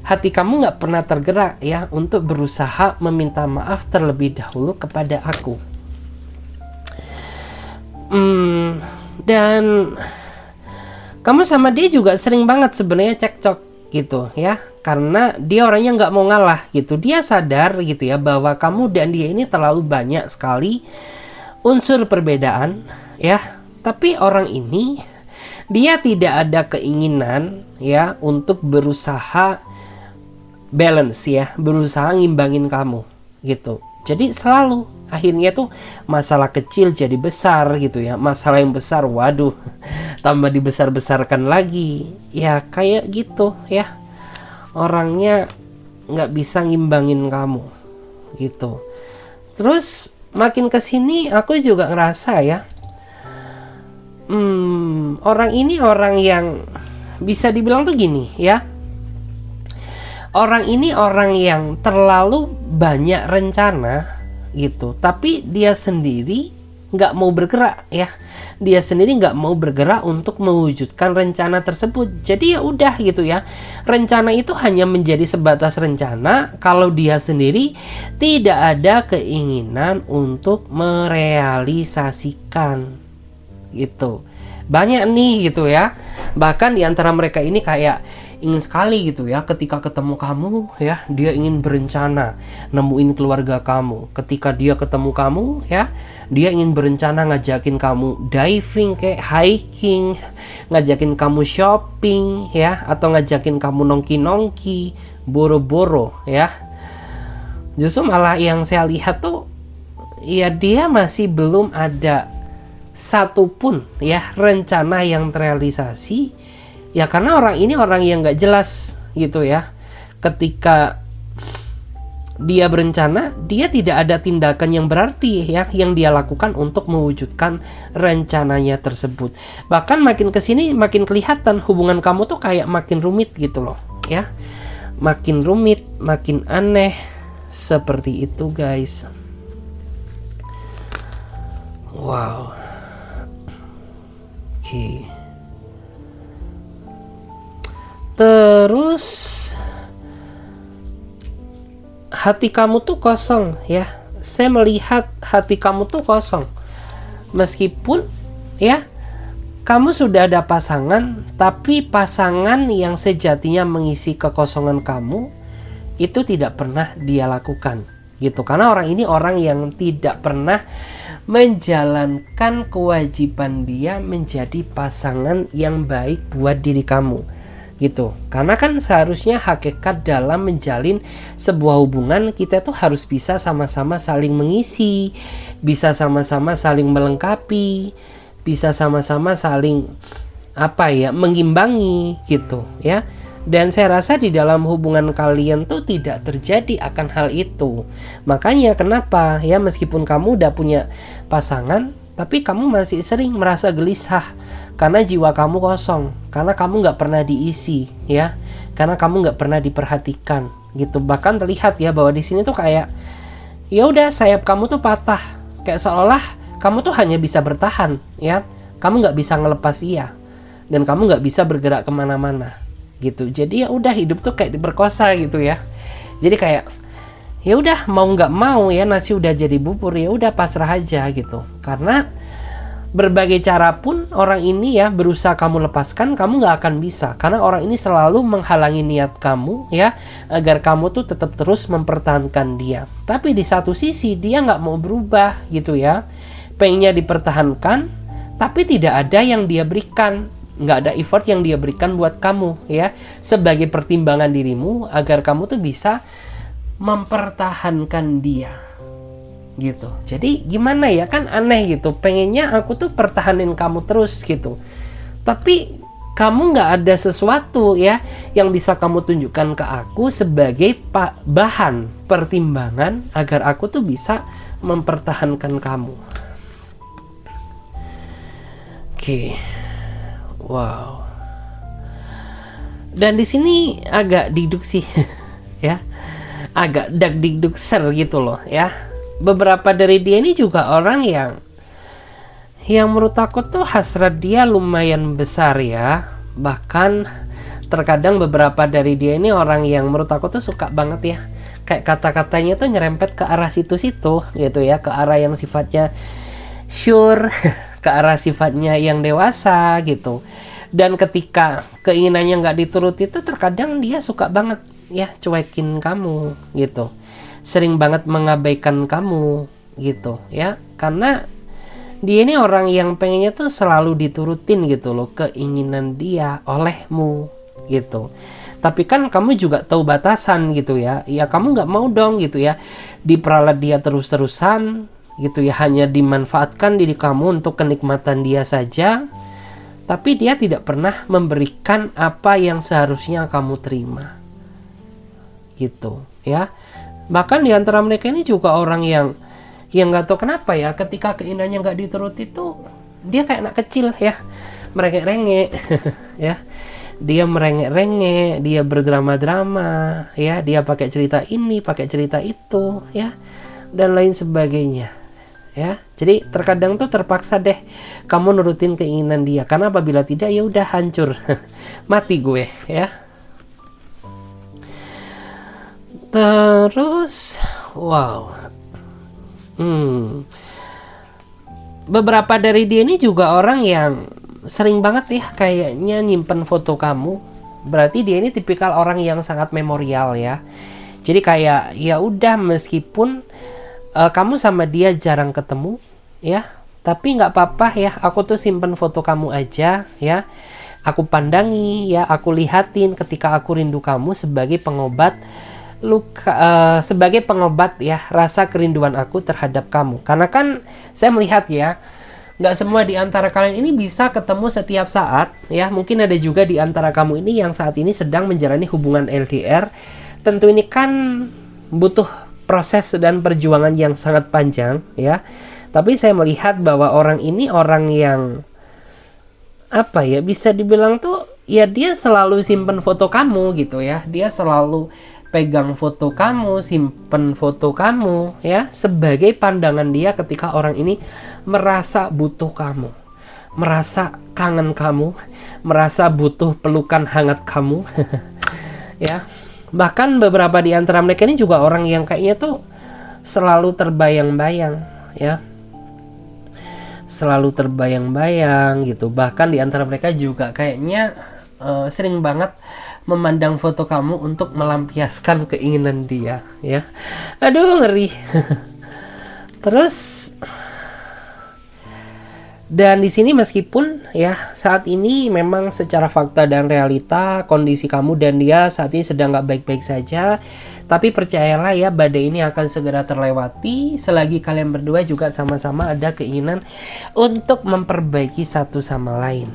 Hati kamu nggak pernah tergerak ya untuk berusaha meminta maaf terlebih dahulu kepada aku. Dan kamu sama dia juga sering banget sebenarnya cekcok gitu ya, karena dia orangnya nggak mau ngalah gitu. Dia sadar gitu ya bahwa kamu dan dia ini terlalu banyak sekali unsur perbedaan ya, tapi orang ini dia tidak ada keinginan ya untuk berusaha balance ya, berusaha ngimbangin kamu gitu. Jadi selalu akhirnya tuh masalah kecil jadi besar gitu ya, masalah yang besar waduh tambah dibesar-besarkan lagi ya, kayak gitu ya. Orangnya nggak bisa ngimbangin kamu gitu. Terus makin kesini aku juga ngerasa ya, orang ini orang yang bisa dibilang tuh gini ya, orang ini orang yang terlalu banyak rencana gitu, tapi dia sendiri nggak mau bergerak ya. Dia sendiri nggak mau bergerak untuk mewujudkan rencana tersebut. Jadi ya udah gitu ya, rencana itu hanya menjadi sebatas rencana kalau dia sendiri tidak ada keinginan untuk merealisasikan gitu. Banyak nih gitu ya, bahkan di antara mereka ini kayak ingin sekali gitu ya, ketika ketemu kamu ya, dia ingin berencana nemuin keluarga kamu. Ketika dia ketemu kamu ya, dia ingin berencana ngajakin kamu diving, kayak hiking, ngajakin kamu shopping ya, atau ngajakin kamu nongki-nongki, boro-boro ya. Justru malah yang saya lihat tuh ya, dia masih belum ada satupun ya rencana yang terrealisasi ya, karena orang ini orang yang nggak jelas gitu ya. Ketika dia berencana, dia tidak ada tindakan yang berarti ya yang dia lakukan untuk mewujudkan rencananya tersebut. Bahkan makin kesini makin kelihatan hubungan kamu tuh kayak makin rumit gitu loh ya, makin rumit, makin aneh seperti itu guys. Wow. Oke. Terus hati kamu tuh kosong ya. Saya melihat hati kamu tuh kosong. Meskipun ya kamu sudah ada pasangan, tapi pasangan yang sejatinya mengisi kekosongan kamu itu tidak pernah dia lakukan gitu. Karena orang ini orang yang tidak pernah menjalankan kewajiban dia menjadi pasangan yang baik buat diri kamu gitu. Karena kan seharusnya hakikat dalam menjalin sebuah hubungan, kita tuh harus bisa sama-sama saling mengisi, bisa sama-sama saling melengkapi, bisa sama-sama saling apa ya, mengimbangi gitu ya. Dan saya rasa di dalam hubungan kalian tuh tidak terjadi akan hal itu. Makanya kenapa ya, meskipun kamu udah punya pasangan, tapi kamu masih sering merasa gelisah karena jiwa kamu kosong, karena kamu nggak pernah diisi ya, karena kamu nggak pernah diperhatikan gitu. Bahkan terlihat ya bahwa di sini tuh kayak ya udah sayap kamu tuh patah, kayak seolah kamu tuh hanya bisa bertahan ya, kamu nggak bisa ngelepas dia, dan kamu nggak bisa bergerak kemana-mana gitu. Jadi ya udah, hidup tuh kayak diperkosa gitu ya. Jadi kayak ya udah, mau nggak mau ya, nasi udah jadi bubur, ya udah pasrah aja gitu. Karena berbagai cara pun orang ini ya berusaha kamu lepaskan, kamu nggak akan bisa, karena orang ini selalu menghalangi niat kamu ya, agar kamu tuh tetap terus mempertahankan dia. Tapi di satu sisi dia nggak mau berubah gitu ya, pengennya dipertahankan, tapi tidak ada yang dia berikan, nggak ada effort yang dia berikan buat kamu ya, sebagai pertimbangan dirimu agar kamu tuh bisa mempertahankan dia gitu. Jadi gimana ya, kan aneh gitu, pengennya aku tuh pertahanin kamu terus gitu, tapi kamu nggak ada sesuatu ya yang bisa kamu tunjukkan ke aku sebagai bahan pertimbangan agar aku tuh bisa mempertahankan kamu. Oke. Wow. Dan di sini agak diduk sih ya, agak dak-dikduk-ser gitu loh ya. Beberapa dari dia ini juga orang yang menurut aku tuh hasrat dia lumayan besar ya. Bahkan terkadang beberapa dari dia ini orang yang menurut aku tuh suka banget ya, kayak kata-katanya tuh nyerempet ke arah situ-situ gitu ya, ke arah yang sifatnya sure, ke arah sifatnya yang dewasa gitu. Dan ketika keinginannya nggak dituruti itu terkadang dia suka banget ya cuekin kamu gitu, sering banget mengabaikan kamu gitu ya, karena dia ini orang yang pengennya tuh selalu diturutin gitu loh, keinginan dia olehmu gitu. Tapi kan kamu juga tahu batasan gitu ya, ya kamu nggak mau dong gitu ya diperalat dia terus-terusan gitu ya, hanya dimanfaatkan diri kamu untuk kenikmatan dia saja, tapi dia tidak pernah memberikan apa yang seharusnya kamu terima gitu ya. Bahkan di antara mereka ini juga orang yang nggak tahu kenapa ya, ketika keinginannya nggak dituruti tuh dia kayak anak kecil ya, merengek-rengek ya, dia merengek-rengek, dia berdrama-drama ya, dia pakai cerita ini, pakai cerita itu ya, dan lain sebagainya ya. Jadi terkadang tuh terpaksa deh kamu nurutin keinginan dia, karena apabila tidak ya udah hancur mati gue ya. Terus wow, beberapa dari dia ini juga orang yang sering banget ya kayaknya nyimpen foto kamu. Berarti dia ini tipikal orang yang sangat memorial ya. Jadi kayak ya udah, meskipun kamu sama dia jarang ketemu ya, tapi nggak apa-apa ya, aku tuh simpen foto kamu aja ya, aku pandangi ya, aku lihatin ketika aku rindu kamu sebagai pengobat luka, sebagai pengobat ya rasa kerinduan aku terhadap kamu. Karena kan saya melihat ya, nggak semua di antara kalian ini bisa ketemu setiap saat ya. Mungkin ada juga di antara kamu ini yang saat ini sedang menjalani hubungan LDR. Tentu ini kan butuh proses dan perjuangan yang sangat panjang ya. Tapi saya melihat bahwa orang ini orang yang apa ya, bisa dibilang tuh ya dia selalu simpen foto kamu gitu ya. Dia selalu pegang foto kamu, simpen foto kamu ya, sebagai pandangan dia ketika orang ini merasa butuh kamu, merasa kangen kamu, merasa butuh pelukan hangat kamu ya. Bahkan beberapa di antara mereka ini juga orang yang kayaknya tuh selalu terbayang-bayang ya, selalu terbayang-bayang gitu. Bahkan di antara mereka juga kayaknya sering banget memandang foto kamu untuk melampiaskan keinginan dia ya. Aduh, ngeri. Terus dan di sini meskipun ya saat ini memang secara fakta dan realita kondisi kamu dan dia saat ini sedang nggak baik-baik saja, tapi percayalah ya, badai ini akan segera terlewati selagi kalian berdua juga sama-sama ada keinginan untuk memperbaiki satu sama lain.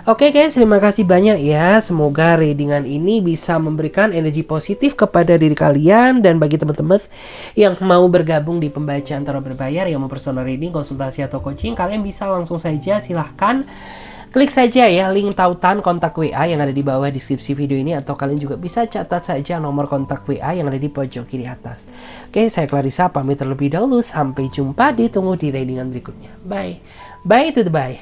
Oke guys, terima kasih banyak ya. Semoga readingan ini bisa memberikan energi positif kepada diri kalian, dan bagi teman-teman yang mau bergabung di pembacaan tarot berbayar, yang mau personal reading, konsultasi atau coaching, kalian bisa langsung saja silahkan klik saja ya link tautan kontak WA yang ada di bawah deskripsi video ini, atau kalian juga bisa catat saja nomor kontak WA yang ada di pojok kiri atas. Oke, saya Clarissa pamit terlebih dahulu. Sampai jumpa, ditunggu di readingan berikutnya. Bye. Bye to the bye.